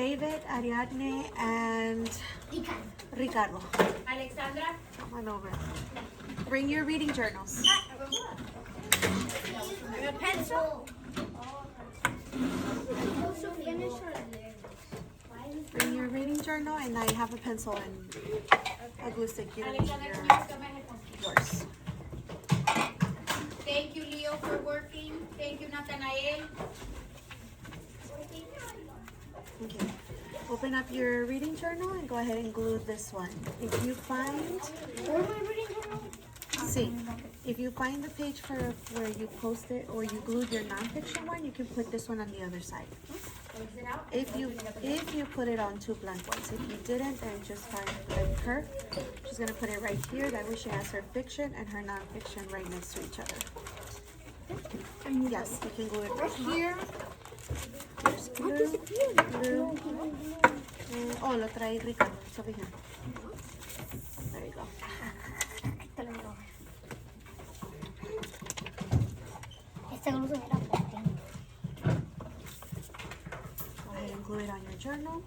David, Ariadne, and Ricardo. Alexandra. Come on over. Bring your reading journals. A pencil. Bring your reading journal, and I have a pencil and a glue stick. You don't need yours. Thank you, Leo, for working. Thank you, Nathanael. Okay. Open up your reading journal and go ahead and glue this one. If you find, see, if you find the page for where you posted or you glued your nonfiction one, you can put this one on the other side. If you put it on two blank ones, if you didn't, then just find like her. She's gonna put it right here. That way she has her fiction and her nonfiction right next to each other. Yes, you can glue it right here. There's glue, glue. And, oh, lo trae Ricardo. It's over here. There you go. Go ahead and glue it on your journal.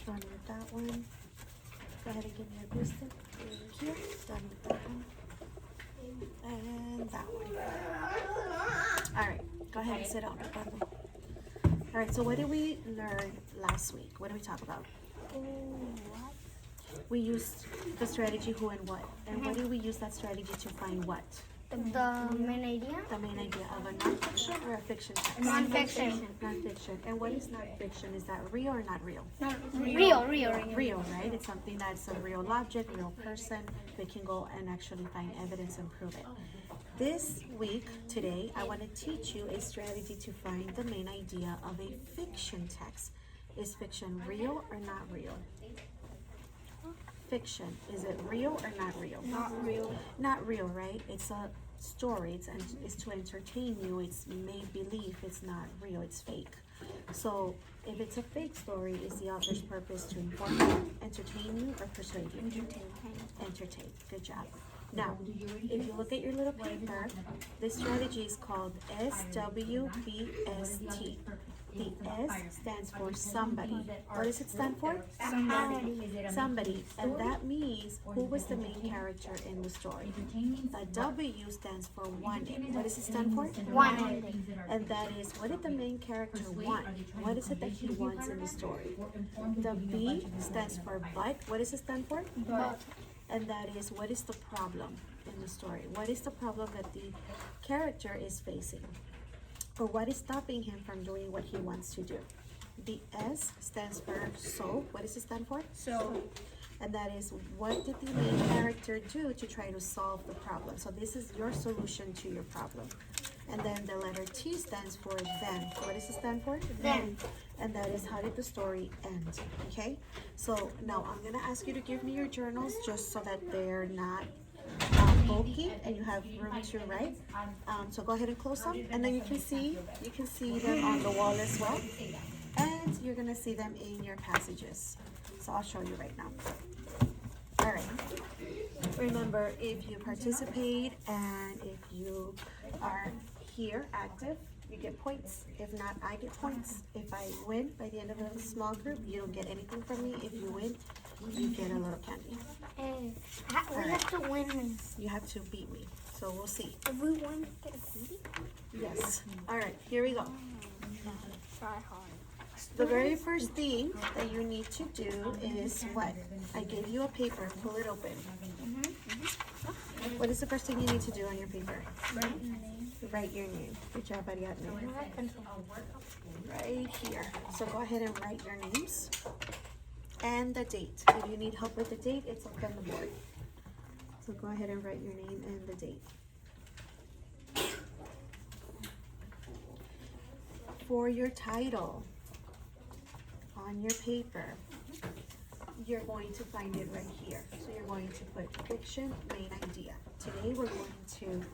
Done with that one. Go ahead and give me a glue stick here. Done with that one. And that one. Alright, go ahead and sit down, Ricardo. Alright, so what did we learn last week? What did we talk about? We used the strategy who and what. And what did we use that strategy to find what? The main idea? The main idea of a nonfiction or a fiction text? Nonfiction. Nonfiction. And what is nonfiction? Is that real or not real? Real. Real, right? It's something that's a real object, real person. We can go and actually find evidence and prove it. This week, today, I want to teach you a strategy to find the main idea of a fiction text. Is fiction real or not real? Fiction, is it real or not real? Not real. Not real, right? It's a story. It's to entertain you. It's made believe. It's not real. It's fake. So if it's a fake story, is the author's purpose to inform you, entertain you, or persuade you? Entertain. Good job. Now, if you look at your little paper, this strategy is called SWBST. The S stands for somebody. What does it stand for? Somebody. And that means who was the main character in the story. The W stands for wanted. What does it stand for? Wanted. And that is, what did the main character want? What is it that he wants in the story? The B stands for but. What does it stand for? But. And that is, what is the problem in the story? What is the problem that the character is facing? Or what is stopping him from doing what he wants to do? The S stands for so. What does it stand for? So. And that is, what did the main character do to try to solve the problem? So this is your solution to your problem. And then the letter T stands for then. What does it stand for? Then. And that is, how did the story end? Okay? So now I'm going to ask you to give me your journals just so that they're not bulky and you have room to write. So go ahead and close them, and then you can see them on the wall as well. And you're going to see them in your passages. So I'll show you right now. All right. Remember, if you participate and if you are here active, you get points. If not, I get points. If I win by the end of a small group, you don't get anything from me. If you win, you get a little candy. And we have to win. You have to beat me. So we'll see. If we win, get a candy? Yes. All right, here we go. Try hard. The very first thing that you need to do is what? I gave you a paper. Pull it open. What is the first thing you need to do on your paper? Write your name. Good job, Ariadne. Right here. So go ahead and write your names and the date. If you need help with the date, it's up on the board. So go ahead and write your name and the date. For your title on your paper, you're going to find it right here. So you're going to put fiction, main idea. Today we're going to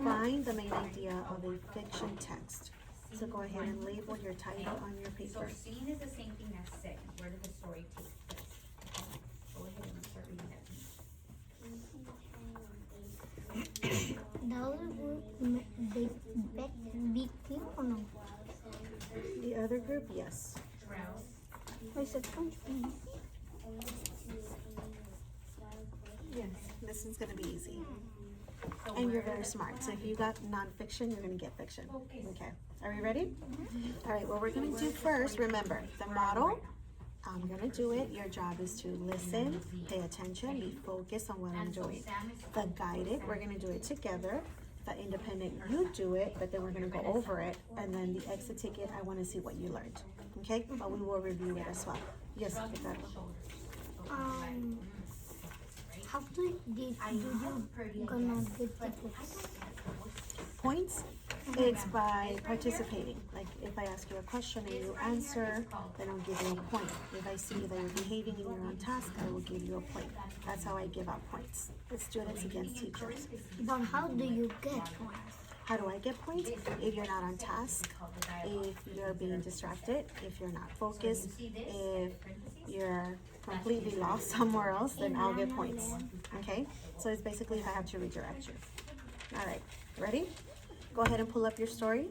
find the main idea of a fiction text. So go ahead and label your title on your So paper. scene is the same thing as setting. Where did the story take place? Go ahead and start reading that. The other group, they bet big team or no? The other group, yes. Wait, so French beans. Yes. This one's gonna be easy. And you're very smart. So if you got nonfiction, you're gonna get fiction. Okay. Are we ready? All right. What we're gonna do first, remember the model. I'm gonna do it. Your job is to listen, pay attention, be focused on what I'm doing. The guided, we're gonna do it together. The independent, you do it, but then we're gonna go over it. And then the exit ticket, I wanna see what you learned. Okay? But we will review it as well. Yes, Ricardo. How do you gonna get tickets? Points, it's by participating. Like if I ask you a question and you answer, then I'll give you a point. If I see that you're behaving and you're on task, I will give you a point. That's how I give out points. The students against teachers. But how do you get points? How do I get points? If you're not on task, if you're being distracted, if you're not focused, if you're completely lost somewhere else, then I'll get points. Okay? So it's basically if I have to redirect you. All right, ready? Go ahead and pull up your story.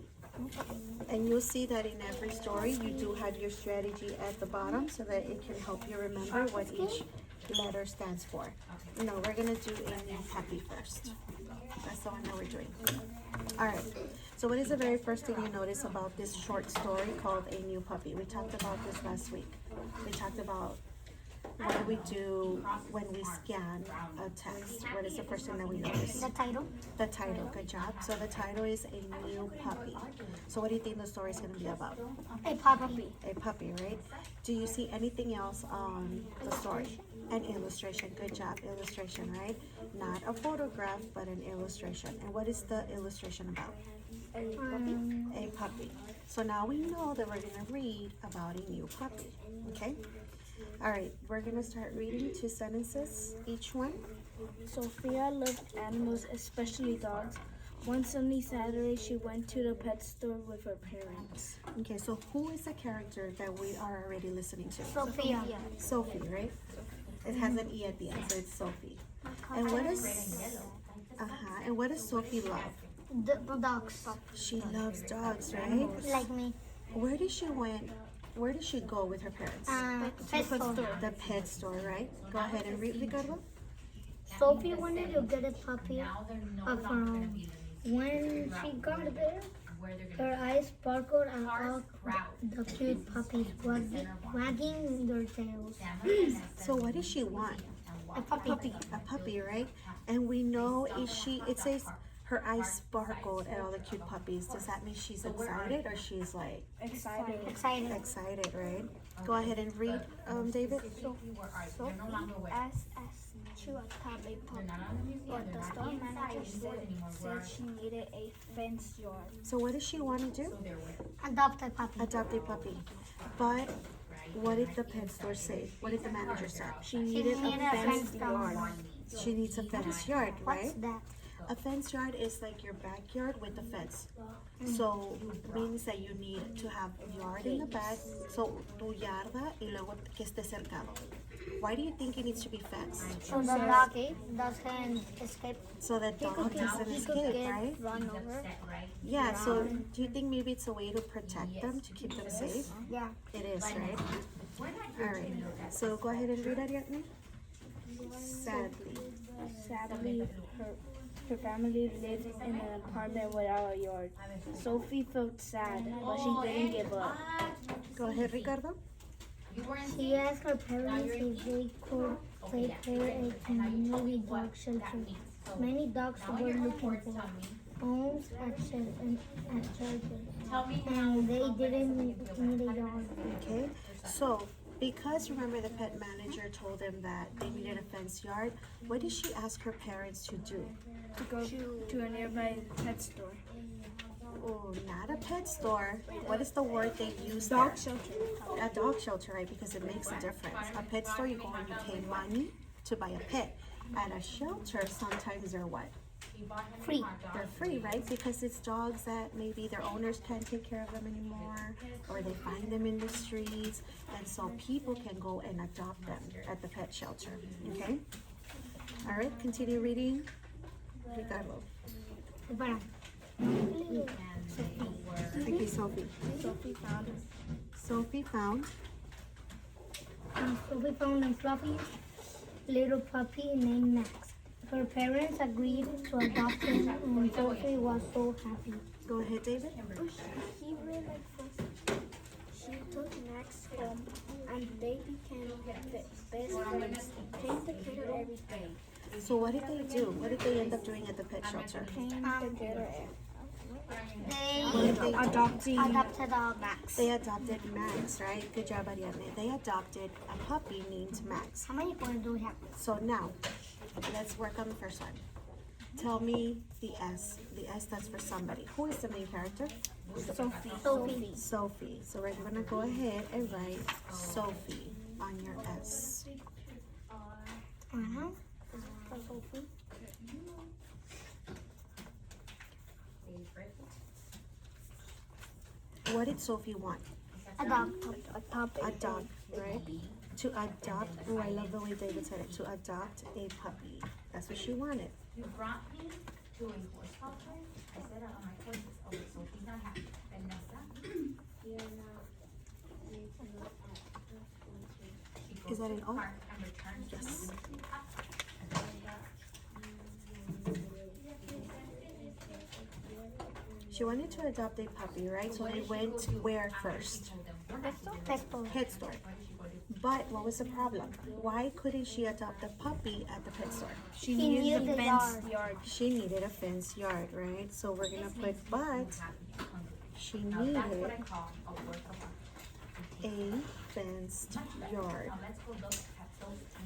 And you'll see that in every story, you do have your strategy at the bottom so that it can help you remember what each letter stands for. No, we're gonna do a new puppy first. That's the one that we're doing. All right, so what is the very first thing you notice about this short story called A New Puppy? We talked about this last week. We talked about what do we do when we scan a text? What is the first thing that we notice? The title? The title, good job. So the title is A New Puppy. So what do you think the story is going to be about? A puppy. A puppy, right? Do you see anything else on the story? An illustration, good job, illustration, right? Not a photograph, but an illustration. And what is the illustration about? A puppy. So now we know that we're going to read about a new puppy, okay? All right, we're going to start reading 2 sentences, each one. Sophia loved animals, especially dogs. One sunny Saturday, she went to the pet store with her parents. Okay, so who is the character that we are already listening to? Sophia. Sophie, right? It has an E at the end, so it's Sophie. And what does Sophie love? The dogs. She loves dogs, right? Like me. Where did she go with her parents? Pet store. The pet store, right? Go ahead and read, Ricardo. Sophie wanted to get a puppy of her own. When she got there, her eyes sparkled at all the cute puppies wagging their tails. So what does she want? A puppy. A puppy, right? And we know it says her eyes sparkled at all the cute puppies. Does that mean she's excited or she's like Excited. excited, right? Go ahead and read, David. Sophie asked to adopt a puppy, but the store manager said she needed a fenced yard. So what does she want to do? Adopt a puppy. Adopt a puppy. But what did the pet store say? What did the manager say? She needed a fenced yard. She needs a fenced yard, right? What's that? A fenced yard is like your backyard with a fence. So means that you need to have yard in the back. So tu yarda y luego que esté cercado. Why do you think it needs to be fenced? So the dog doesn't escape. So that dog doesn't escape, right? Run over. Yeah, so do you think maybe it's a way to protect them, to keep them safe? Yeah. It is, right? Alright, so go ahead and read Ariadne. Sadly, her family lived in an apartment without a yard. Sophie felt sad, but she didn't give up. Go ahead, Ricardo. She asked her parents if they could take her a community dog shelter. Many dogs were looking for homes at shelters, and they didn't need a yard. Okay, so because remember the pet manager told them that they needed a fenced yard, what did she ask her parents to do? To go to a nearby pet store. Oh, not a pet store. What is the word they use Dog there? shelter. A dog shelter, right? Because it makes a difference. A pet store, you go and you pay money to buy a pet. At a shelter, sometimes they're what? She bought him Free. a hot dog. They're free, right? Because it's dogs that maybe their owners can't take care of them anymore, or they find them in the streets, and so people can go and adopt them at the pet shelter. Okay? All right, continue reading. Ricardo. Para. And they were Okay, Sophie. Sophie found Sophie found So we found a fluffy little puppy named Max. Her parents agreed to adopt him, and Sophie was so happy. Go ahead, David. He really liked She took Max home and they became best friends. Came together every day. So what did they do? What did they end up doing at the pet shelter? Came together. They adopted Max. They adopted Max, right? Good job, Ariadne. They adopted a puppy named Max. How many points do we have? So now, let's work on the first one. Tell me the S. The S stands for somebody. Who is the main character? Sophie. Sophie. So we're gonna go ahead and write Sophie on your S. Uh-huh. Sophie. favorite. What did Sophie want? Adopt. A puppy. Adopt, right? To adopt. Oh, I love the way David said it. To adopt a puppy. That's what she wanted. You brought me to a horse shelter. I said on my horses. Oh, so he's not happy. Vanessa. She Is that goes to an the O? park and returns Yes. She wanted to adopt a puppy, right? So they went where first? Head store. But what was the problem? Why couldn't she adopt a puppy at the pet store? She needed the yard. She needed a fenced yard, right? So we're gonna put but she That's what needed I call a work of art. a fenced yard. Now let's go those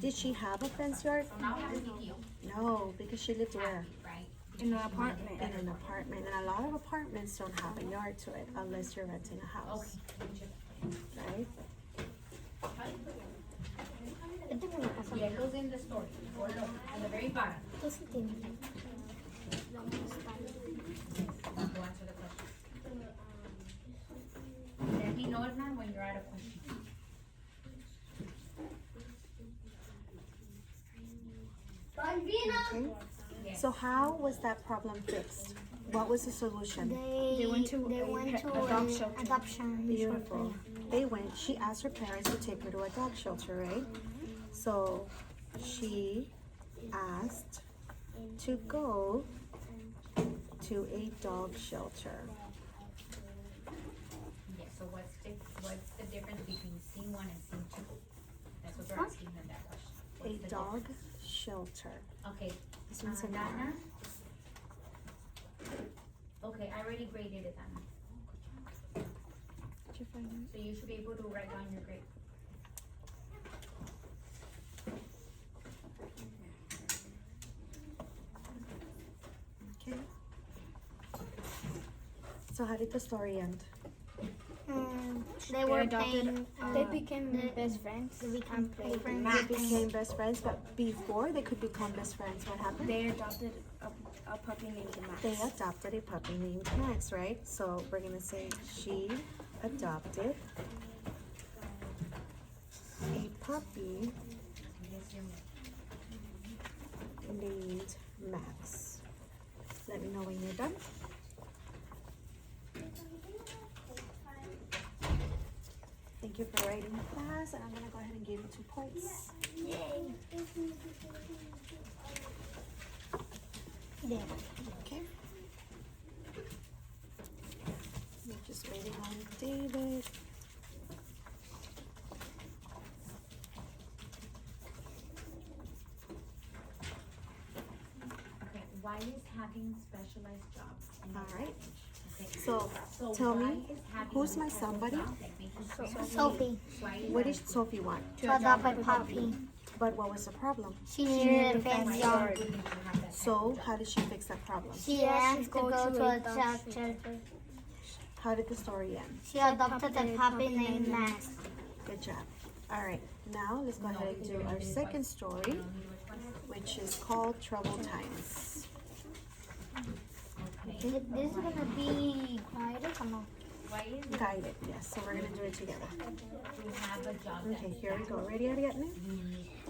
Did she have a fenced yard? So now have a video, No, because she lived where? right? In an apartment. In an apartment. And a lot of apartments don't have a yard to it unless you're renting a house, right? Yeah, it goes in the story. Or look, on the very bottom. Go answer the question. Let me know, Hernan, when you're out of question. Okay. So how was that problem fixed? What was the solution? They went to adoption. Beautiful. They went, she asked her parents to take her to a dog shelter, right? So she asked to go to a dog shelter. Yeah, so what's the difference between scene one and scene two? That's what they're asking in that question. A What's the dog difference? shelter. Okay, This one's a Dana? no. Okay, I already graded it, Dana. So you should be able to write down your grade. Okay. So how did the story end? They were playing. They became best friends. They became and played friends. They became best friends, but before they could become best friends, what happened? They adopted a puppy named Max. They adopted a puppy named Max, right? So we're gonna say she adopted a puppy named Max. Let me know when you're done. Thank you for writing class, and I'm gonna go ahead and give you 2 points. There. Okay. We're just waiting on David. Okay, why is having specialized jobs? in All right. Okay. So So tell why me, is having who's a my special somebody? job that makes you so- Sophie. Why is What that? did Sophie want? To adopt a puppy. But what was the problem? She needed a fenced yard. Why didn't you have that So how did she fix that problem? She asked to go to a dog shelter. How did the story end? She adopted a puppy named Max. Good job. All right, now let's go ahead and do our second story, which is called Troubled Times. This is gonna be guided or no? Guided, yes. So we're gonna do it together. We have a job. Okay, here we go. Ready, Ariadne?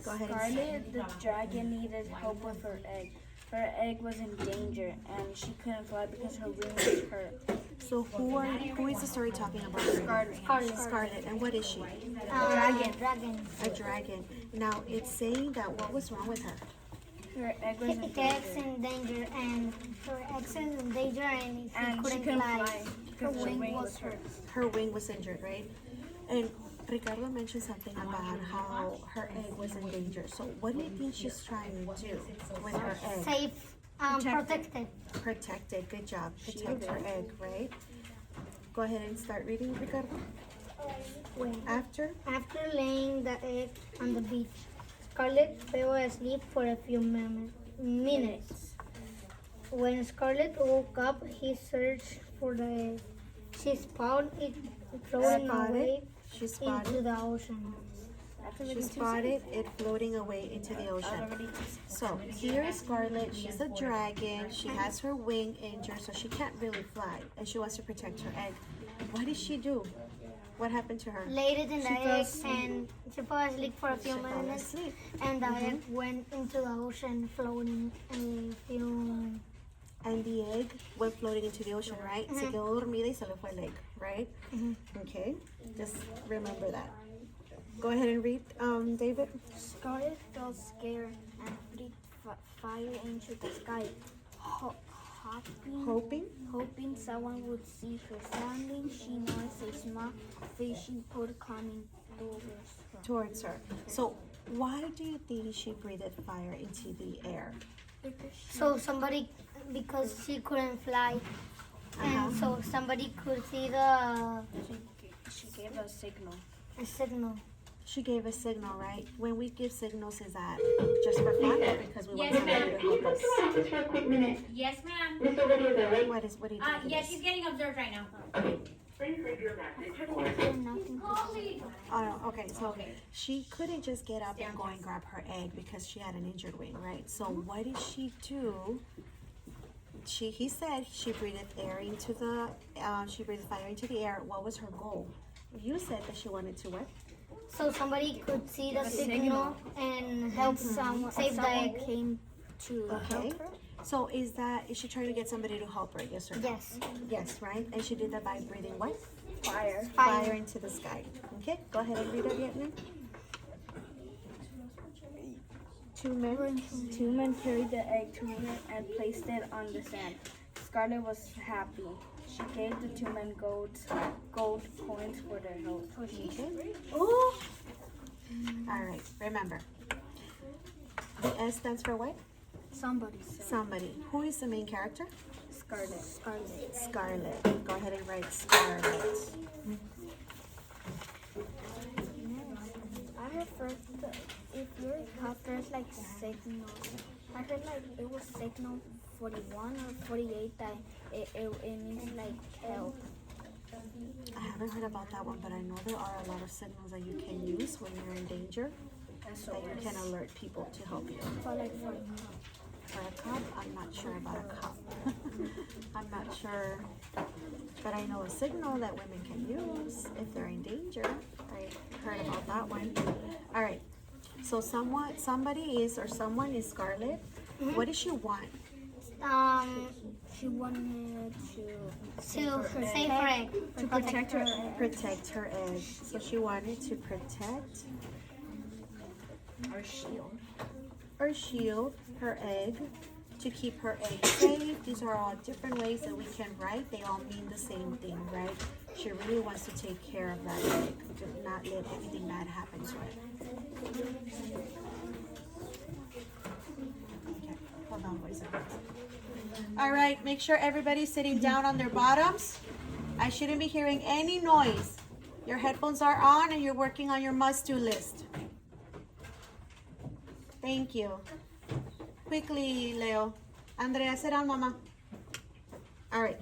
Go ahead and start. Scarlet the dragon needed help with her egg. Her egg was in danger and she couldn't fly because her wing was hurt. So who is the story talking about? Scarlet. Scarlet. And what is she? Dragon. A dragon. Now it's saying that what was wrong with her? Her egg was in Her egg's danger in danger and and she she couldn't couldn't fly. fly because her wing was hurt. Her wing was injured, right? And Ricardo mentioned something about how her egg was in danger. So what do you think she's trying to do with her egg? Safe, protected. Protected. Good job. Protect her egg, right? Go ahead and start reading, Ricardo. After After laying the egg on the beach, Scarlet fell asleep for a few minutes. When Scarlet woke up, he searched for the egg. She spotted it floating away she into spotted the ocean. it floating away into the ocean. So here is Scarlet. She's a dragon. She has her wing injured, so she can't really fly, and she wants to protect her egg. What did she do? What happened to her? Laid it in the egg and she fell asleep for a few Fell minutes. asleep. And the egg went into the ocean, floating a few. And the egg went floating into the ocean, right? Se quedó dormida y se le fue el egg, right? Okay, just remember that. Go ahead and read, David. Scarlet felt scared and breathed fire into the sky, hoping someone would see her. Sounding, she noticed a small fishing boat coming Towards her. So why do you think she breathed fire into the air? So somebody, because she couldn't fly, and so somebody could see She gave a signal. signal. She gave a signal, right? When we give signals, is that just for fun or because we want somebody to help us? Just for a quick minute. Yes, ma'am. What do you think it Yeah, is? she's getting observed right now. Oh, okay. So she couldn't just get up and go and grab her egg because she had an injured wing, right? So what did she do? He said she breathed air into the, she breathed fire into the air. What was her goal? You said that she wanted to what? So somebody could see the signal and help someone save the egg. Came to Okay. So is she trying to get somebody to help her? Yes or no? Yes. Yes, right? And she did that by breathing what? fire. Fire into the sky. Okay, go ahead and read it, Vietnam. Two men Carried the egg to her and placed it on the sand. Scarlet was happy. She gave the 2 men gold coins for their help. Okay. Oh. All right. Remember, the S stands for what? Somebody. Somebody. Who is the main character? Scarlet. Scarlet. Go ahead and write Scarlet. I have heard that if you're caught, there's like signals. I heard like it was signal 41 or 48 that it means like help. I haven't heard about that one, but I know there are a lot of signals that you can use when you're in danger, And so that you can alert people to help you. for like for For a cop, I'm not sure about a cop. I'm not sure, but I know a signal that women can use if they're in danger. I heard about that one. All right. So someone is Scarlet. What does she want? she wanted to save her egg. to protect her egg. Protect her egg. So she wanted to protect or shield her egg, to keep her egg safe. These are all different ways that we can write. They all mean the same thing, right? She really wants to take care of that egg, to not let anything bad happen to it. Okay, hold on, boys and girls. All right, make sure everybody's sitting down on their bottoms. I shouldn't be hearing any noise. Your headphones are on and you're working on your must-do list. Thank you. Quickly, Leo. Andrea, sit down, Mama. All right.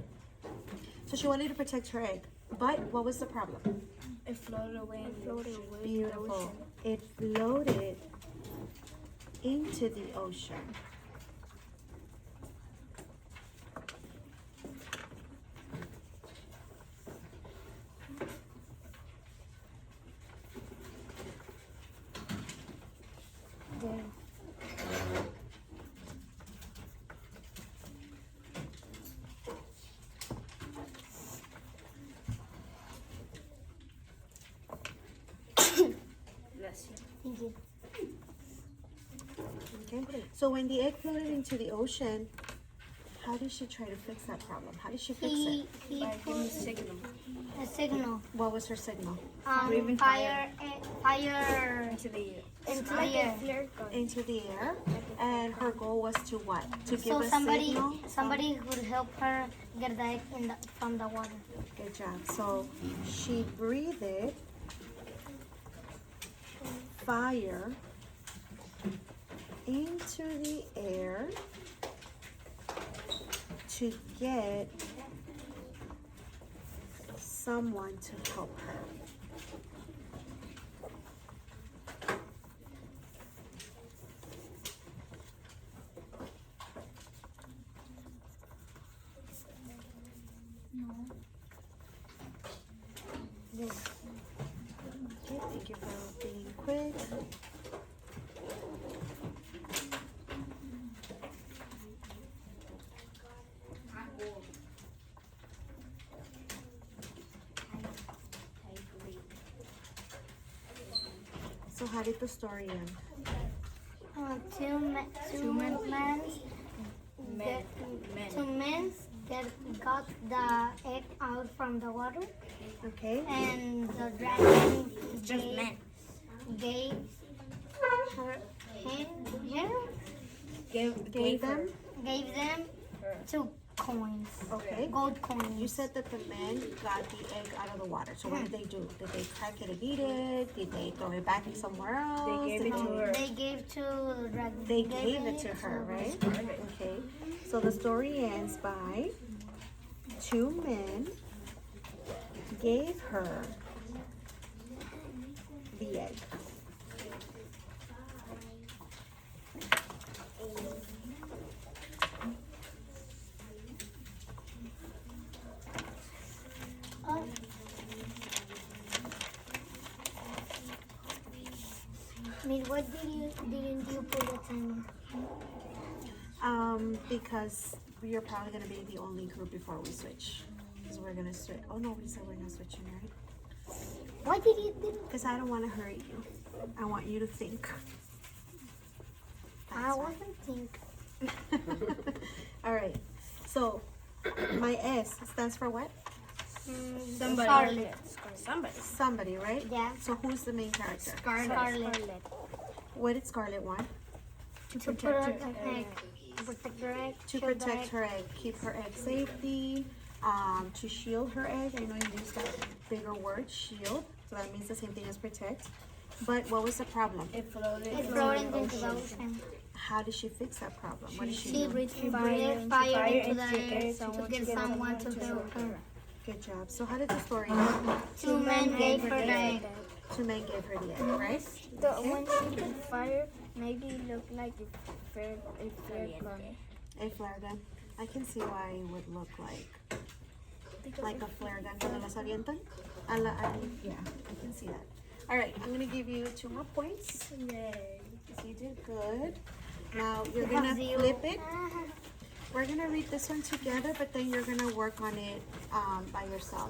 So she wanted to protect her egg, but what was the problem? It floated away. Beautiful. It floated into the ocean. So when the egg floated into the ocean, how did she try to fix that problem? How did she fix it? He put a signal. What was her signal? Fire into the air. into Like the a air. flare gun. Into the air. And her goal was to what? To give So a somebody signal? would help her get the egg from the water. Good job. So she breathed fire into the air to get someone to help her. Okay, thank you for being quick. So how did the story end? Two men got the egg out from the water, Okay. and the dragon gave gave them 2 coins, Okay. gold coins. You said that the men got the egg out of the water. So what did they do? Did they crack it and eat it? Did they throw it back somewhere else? They gave it to her. They gave to the dragon. They gave it to her, right? Okay. So the story ends by 2 men gave her the egg. Oh. I mean, what didn't you put a timer? Because you're probably gonna be the only group before we switch. Because we're gonna switch. Oh no, we said we're not switching, right? Why did you do? Because I don't want to hurry you. I want you to think. I wasn't thinking. All right. So my S stands for what? Scarlet. Somebody, right? Yeah. So who's the main character? Scarlet. What did Scarlet want? To protect her egg. Protect her egg. To protect her egg, keep her egg safety, to shield her egg. I know you used that bigger word, shield. So that means the same thing as protect. But what was the problem? It floated. It floated into the ocean. How did she fix that problem? What did she She do? breathed fire into the air to get someone to help her. Good job. So how did the story end? 2 men gave her the egg. 2 men gave her the egg, right? When she did fire, maybe it looked like a flare gun. A flare gun. I can see why it would look like a flare gun. Cuando las avientan. Yeah, I can see that. All right, I'm gonna give you 2 more points. Yay. So you did good. Now you're gonna flip it. We're gonna read this one together, but then you're gonna work on it by yourself.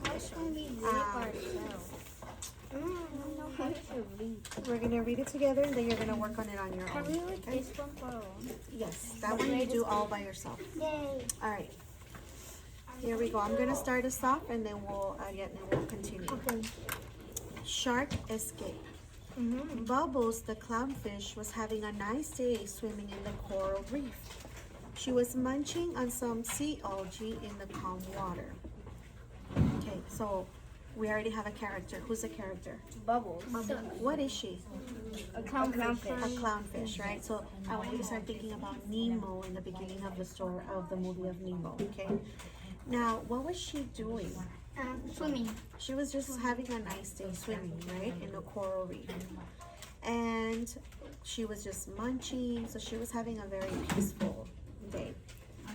We're gonna read it together, and then you're gonna work on it on your own. Can we read Okay? this one for our own? Yes, that one you do all by yourself. Yay. All right. Here we go. I'm gonna start us off, and then we'll continue. Okay. Shark escape. Bubbles, the clownfish, was having a nice day swimming in the coral reef. She was munching on some sea algae in the calm water. Okay, so we already have a character. Who's the character? Bubbles. What is she? A clownfish. A clownfish, right? So I want you to start thinking about Nemo in the beginning of the story of the movie of Nemo. Okay. Now, what was she doing? Swimming. She was just having a nice day swimming, right, in the coral reef. And she was just munching, so she was having a very peaceful day.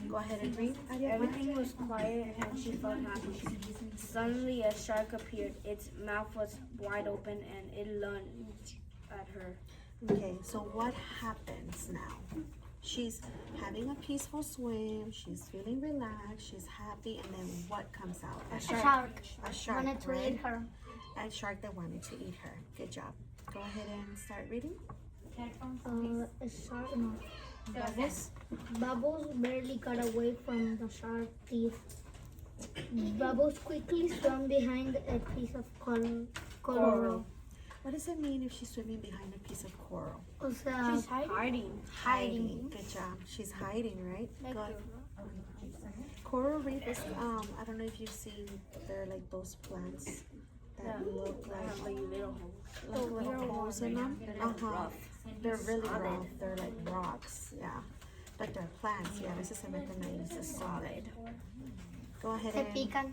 Go ahead and read. Ariadna. Everything was quiet and she felt happy. Suddenly a shark appeared. Its mouth was wide open and it lunged at her. Okay, so what happens now? She's having a peaceful swim, she's feeling relaxed, she's happy, and then what comes out? A shark. A shark, Wanted to right? eat her. A shark that wanted to eat her. Good job. Go ahead and start reading. A shark. No. Bubbles? Bubbles barely got away from the shark teeth. Bubbles quickly swam behind a piece of coral. What does it mean if she's swimming behind a piece of coral? O sea, hiding. Good job. She's hiding, right? Like Go ahead. the Coral reef is, I don't know if you've seen, they're like those plants that look like little holes in them. They're really rough. They're like rocks, yeah. But they're plants, yeah. A veces se meten ahí, es solid. Go ahead Se and, pican.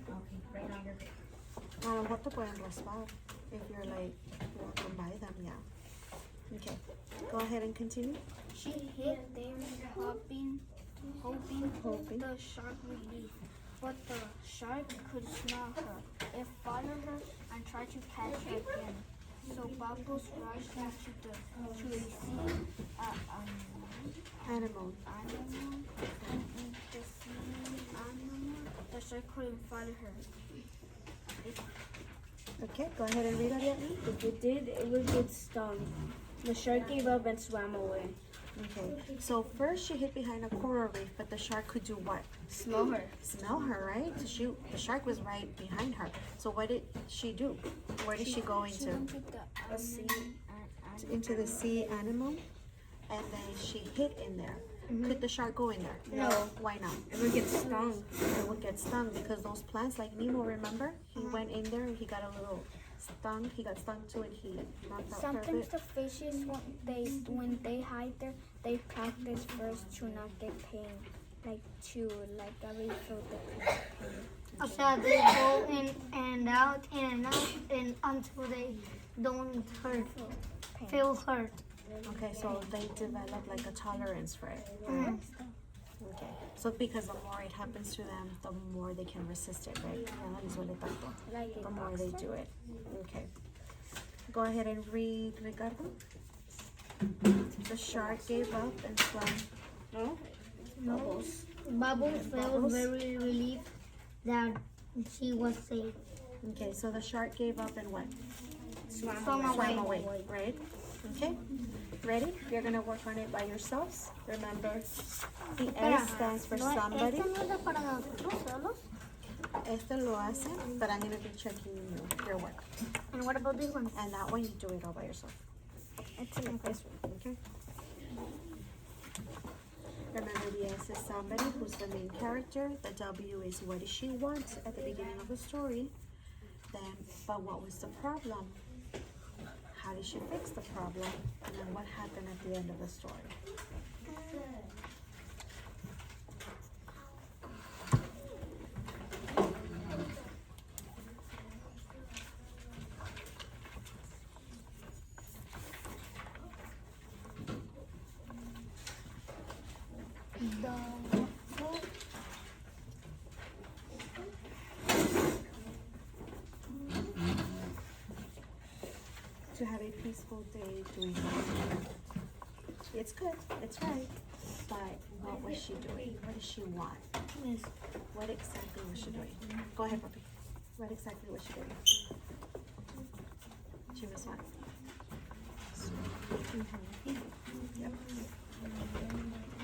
a lo mejor te pueden raspar if you're like walking by them, yeah. Okay. Go ahead and continue. She hid there, hoping the shark would leave. But the shark could smell her. It followed her and tried to catch her again. So Bubbles rushed to the sea Animal. animal, and in the sea animal, the shark couldn't follow her. Okay, go ahead and read Ariadne. If it did, it would get stung. The shark gave up and swam away. Okay, so first she hid behind a coral reef, but the shark could do what? Smell her. Smell her, right? To shoot. The shark was right behind her. So what did she do? Where did she go She into? went to the Into the sea animal, and then she hid in there. Could the shark go in there? No. Why not? It would get stung. It would get stung because those plants, like Nemo, remember? He went in there and he got a little stung. He got stung too, and he knocked out part of Sometimes it. the fishes, when they hide there, they practice first to not get pain, like already feel the pain. O sea, they go in and out, and until they don't hurt, feel hurt. Okay, so they develop like a tolerance for it. Mm. Okay, so because the more it happens to them, the more they can resist it, right? Ya no les duele tanto. Like The more they do it. Okay. Go ahead and read, Ricardo. The shark gave up and swam. No? Bubbles. Bubbles felt Bubbles. very relieved that she was safe. Okay, so the shark gave up and what? Swam Swam away. away, right? Okay. Ready? You're gonna work on it by yourselves. Remember, the S stands for somebody. ¿Esto no era para nosotros solos? Esto lo hacen, but I'm gonna be checking your work. And what about this one? And that one, you do it all by yourself. It's like this one. Okay. Remember, the S is somebody who's the main character. The W is what does she want at the beginning of the story. Then, but what was the problem? How did she fix the problem? And then what happened at the end of the story? To have a peaceful day doing something. It's good, it's right. But what was she doing? What did she want? Yes. What exactly was she doing? Go ahead, puppy. What exactly was she doing? She was what? Yep.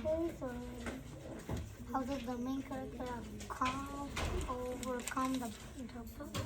Okay, so how does the main character overcome the problem?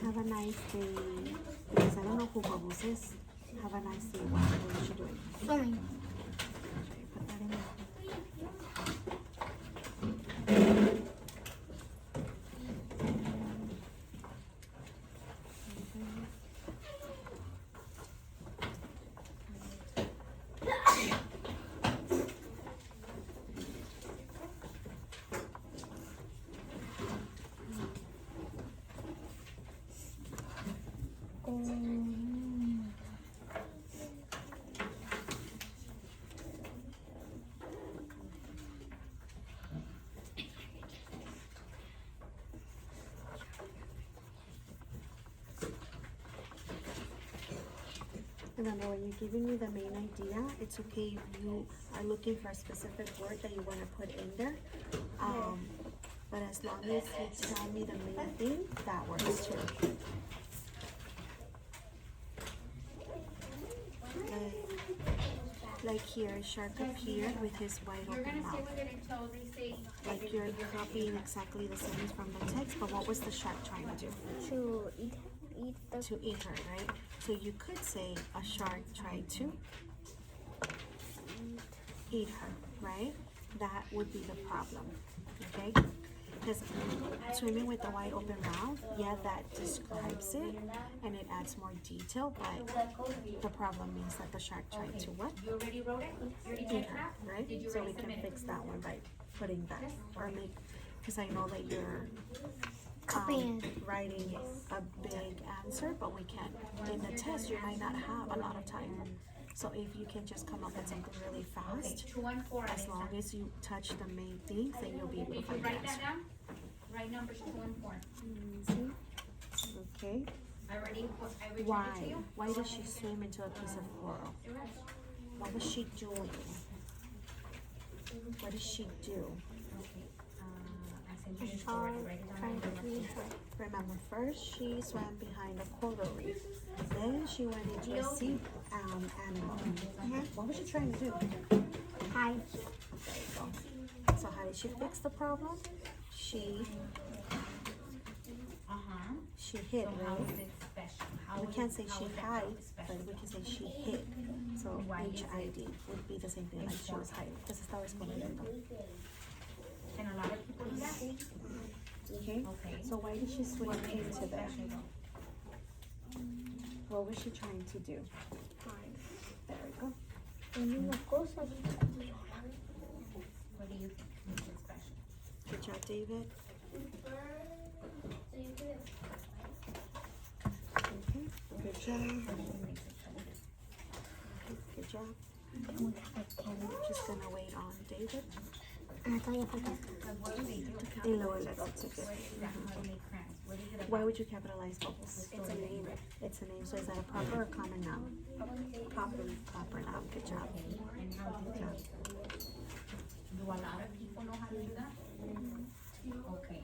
Have a nice day. Because I don't know who Bubbles is. Have a nice day. What are you doing? Swimming. Put that in there. Remember, when you're giving me the main idea, it's okay if you are looking for a specific word that you want to put in there. But as long as you tell me the main thing, that works too. Like here, shark appeared with his wide You're open gonna stay mouth. with it until they say. Like you're copying exactly the same from the text, but what was the shark trying to do? To eat the To eat her, right? So you could say a shark tried to eat her, right? That would be the problem, okay? Because swimming with the wide open mouth, yeah, that describes it and it adds more detail, but the problem means that the shark tried to what? You already wrote it? You already Eat typed her, that? right? Did you So already we can submit it? fix that one by putting that, or make, because I know that you're Copying. writing a big answer, but we can't. In the test, you might not have a lot of time. So if you can just come up with something really fast, 214. as long as you touch the main things, then you'll be able to Did you find the write that answer. down? Write numbers 2 and 4. Okay. I already returned it to Why? you. Why did she swim into a piece of coral? What was she doing? What did she do? I sent you the story. Write it down. Remember, first she swam behind a coral reef. Then she went into a sea animal. What was she trying to do? Hi. There you go. So how did she fix the problem? She hid, So how right? is it special? How We is- can't say how she is that hid, special? but we can say she hid. So Why is it HID would be the same thing, like she was hiding. Entonces estaba escondiendo. And a lot of people do that. Okay? Okay. So why did she swim What makes it into there? special though? What was she trying to do? There we go. Una cosa. What do you think makes it special? Good job, David. Okay, good job. Good job. Just gonna wait on David. Todavía falta. Because what do they do? Y luego let's take it. What is that? How to make crayons? What is it about? Why would you capitalize bubbles? It's a name. It's a name, so is that a proper or common noun? Proper. Proper noun, good job. And how do you do? Do a lot of people know how to do that? Okay.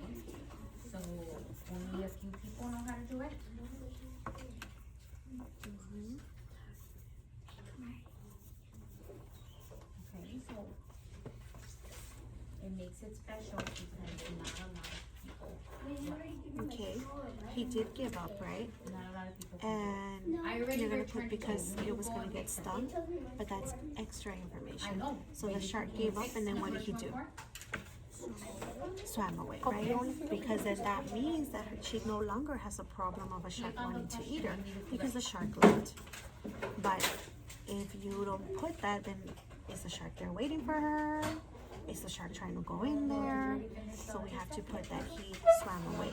So only a few people know how to do it? Okay, so it makes it special because not a lot of people, Okay, he did give up, right? not a lot of people. And I already you're gonna returned put because it. it was gonna get stung, but that's extra information. I know. So the shark gave up, and then what did he do? Swam away, right? Because then that means that she no longer has a problem of a shark wanting to eat her because the shark left. But if you don't put that, then is the shark there waiting for her? Is the shark trying to go in there? So we have to put that he swam away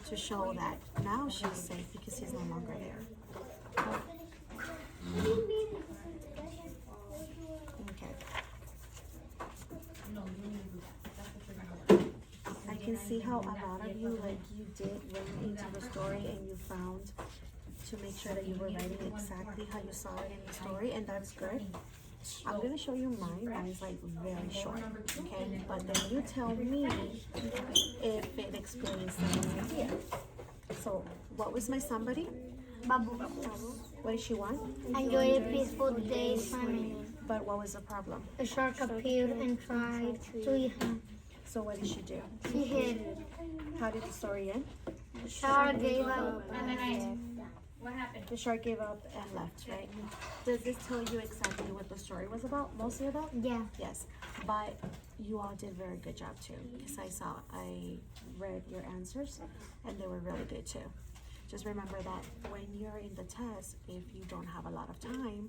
to show that now she's safe because he's no longer there. Okay. No, you need to do that. That's what you're gonna do. I can see how a lot of you, like you did went into the story and you found to make sure that you were writing exactly how you saw it in the story, and that's good. I'm gonna show you mine. Mine's like very short, okay? But then you tell me if it explains the main idea. So, what was my somebody? Babu. What did she want? Enjoy a peaceful day swimming. But what was the problem? The shark appeared and tried to eat him. So what did she do? She hid. How did the story end? The shark gave up. And then what happened? The shark gave up and left, right? Does this tell you exactly what the story was about? Mostly about? Yeah. Yes, but you all did a very good job too, because I read your answers and they were really good too. Just remember that when you're in the test, if you don't have a lot of time,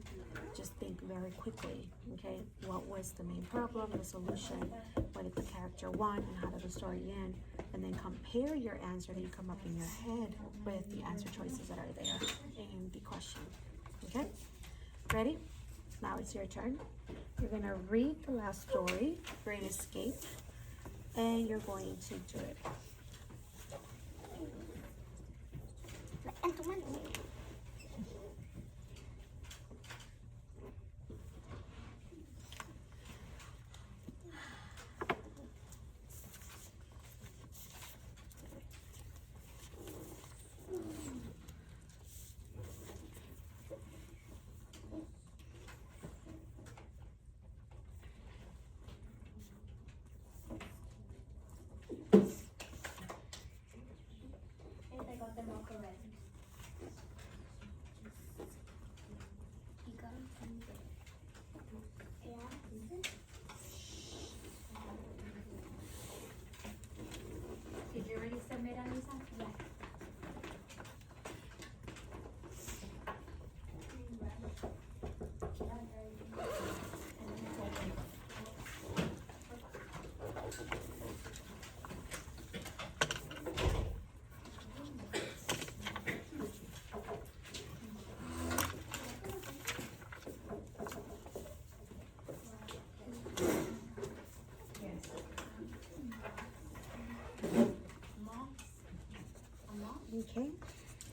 just think very quickly, okay? What was the main problem, the solution, what did the character want, and how did the story end? And then compare your answer that you come up in your head with the answer choices that are there in the question, okay? Ready? Now it's your turn. You're gonna read the last story, Great Escape, and you're going to do it.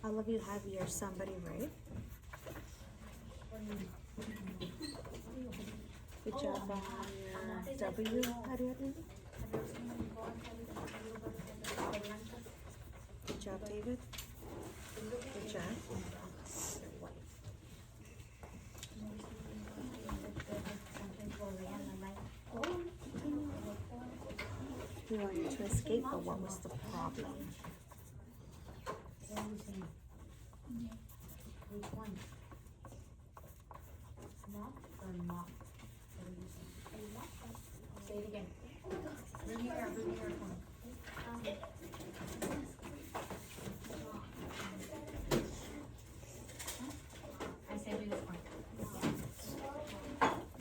all of you have your somebody right. Good job on your W, Ariadne. Good job, David. Good job. You wanted to escape, but what was the problem? Which one? Mop or mop? What are you saying? Say it again. Bring your phone. I said do this one.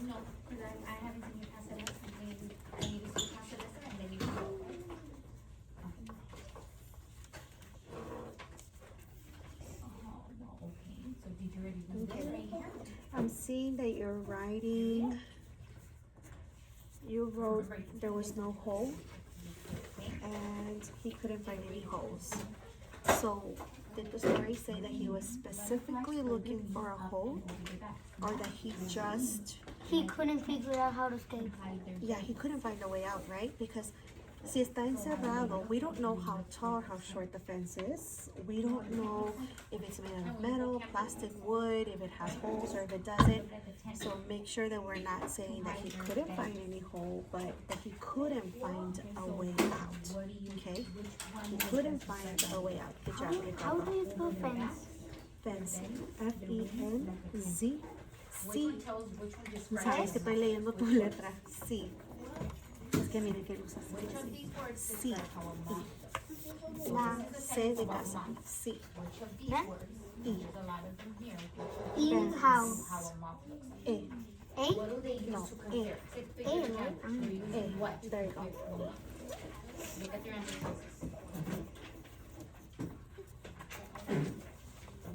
No, because I haven't seen you pass the lesson. I need you to pass the lesson and then you can go. Oh, no, okay. So did you already do this right here? I'm seeing that you're writing. You wrote there was no hole, and he couldn't find any holes. So, did the story say that he was specifically looking for a hole, or that he just, He couldn't figure out how to escape. yeah, he couldn't find a way out, right? Because si está encerrado, we don't know how tall, how short the fence is. We don't know if it's made out of metal, plastic, wood, if it has holes or if it doesn't. So make sure that we're not saying that he couldn't find any hole, but that he couldn't find a way out. Okay? He couldn't find a way out. Good job. Good How job. do you spell fence? Fence. F-E-N-Z. C. Tells which one describes. Sabes que estoy leyendo tu letra. Sí. Es que mire que usas Which of these words Sí. describe how a mop looks? La C de casa. Sí. Which of these Huh? words? E. There's a lot of them here. In house. How a mop looks. E. A? What do they use No, to compare? Sit, figure A, it out. right? They're using A. what? There you go. Look at your answer choices.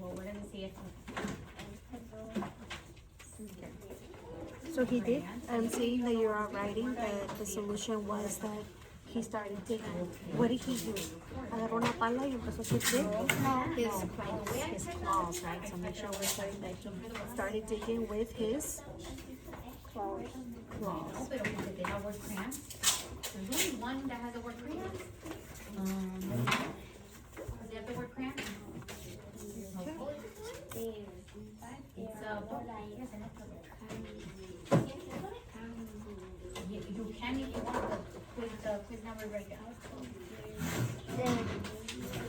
Well, what does it say? So he did. I'm seeing that you're all writing that the solution was that he started digging. What did he do? Agarró una pala y empezó a hacer No, his his claws, right? So make sure we're saying that he started digging with his claws. No, pero porque they have word crayons. There's only one that has the word crayons. Does it have the word crayons? No. It's yes, and it's you can if you want the quiz number right now.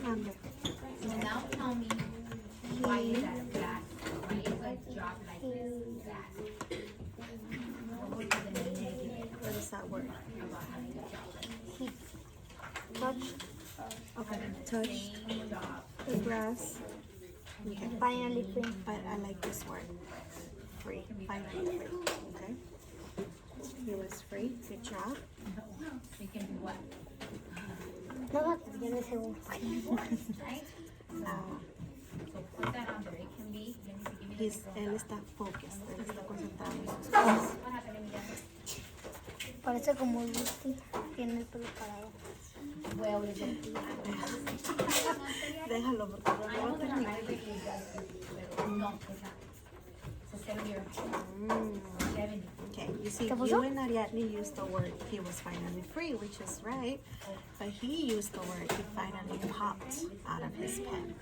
Ande. So now tell me why is that bad? Why is a job like this bad? What would be the negative What is that word? about having a job like this? touch. Okay. Touch Same job. the grass. Okay. Finally free. But I like this word. Free. Finally free. Okay. He was free. Good job. It can be what? No, yo no sé. Right? So put that on there. It can be. Let me see, give me the Él está focused. Él está concentrado en sus cosas. What happened, Emiliano? Parece como Lucy. Tiene el pelo parado. Well, is it? Déjalo porque no I lo va know a that terminar. I really does, pero no, it's not. It's a 7-year. Mm. 70. Okay, you see, ¿Qué pasó? you and Ariadne used the word he was finally free, which is right, but he used the word he finally popped out of his pen.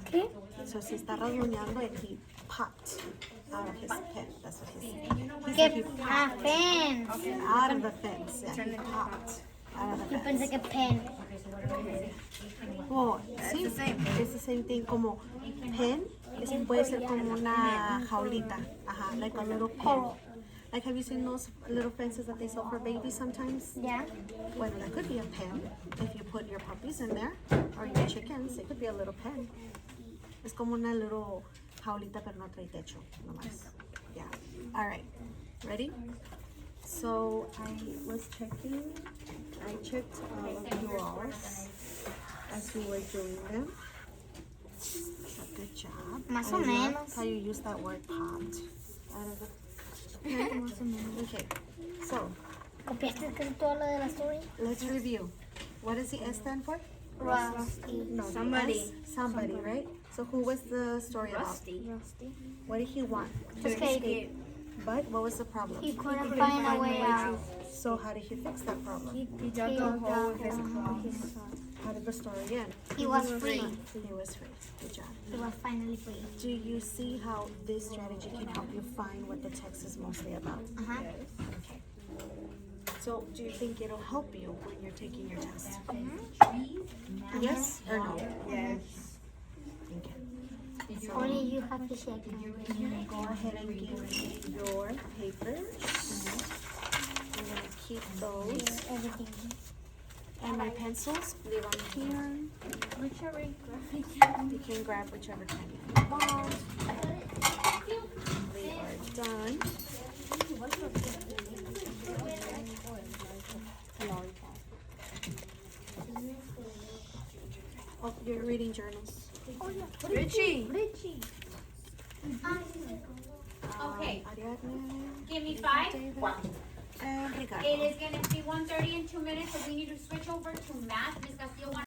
¿Qué? So si está rasguñando and he popped out of his pen. That's what he said. He ¿Qué? said he Ah, pen. out of the fence. Yeah, he popped out of the Yo pensé fence. que pen. Okay, so what do I say? Oh, sí, it's the same thing como pen. Puede ser como una jaulita. Ajá, like a little pen. Like, have you seen those little fences that they sell for babies sometimes? Ya. Well, that could be a pen if you put your puppies in there or your chickens. It could be a little pen. Es como una little jaulita, pero no trae techo, nomás. Yeah. All right. Ready? So I was checking. I checked all of you all as we were doing them. Good job. Más I o love menos. how you use that word popped out of the pen. Más o menos. Okay. So ¿Copiaste casi todo lo de la story? let's review. What does the S stand for? Rusty. No, the Somebody. S, somebody, right? So who was the story Rusty. Rusty. about? What did he want? To Escape. escape. But what was the problem? He couldn't find a way out. So how did he fix that problem? He dug a hole with his claws. How did the story end? He was free. He was free. Good job. He was finally free. Do you see how this strategy can help you find what the text is mostly about? Uh-huh. Okay. So do you think it'll help you when you're taking your test? Yes or no? Yes. Okay. Only you have to check him. Go ahead and give me your papers. I'm gonna keep those. Everything. And my pencils, leave them here. Whichever You can grab whichever kind you want. We are done. Oh, you're reading journals. Richie. Okay, Ariadne give me 5. and Ricardo. It is gonna be 1:30 in 2 minutes, so we need to switch over to math. Ms. Castillo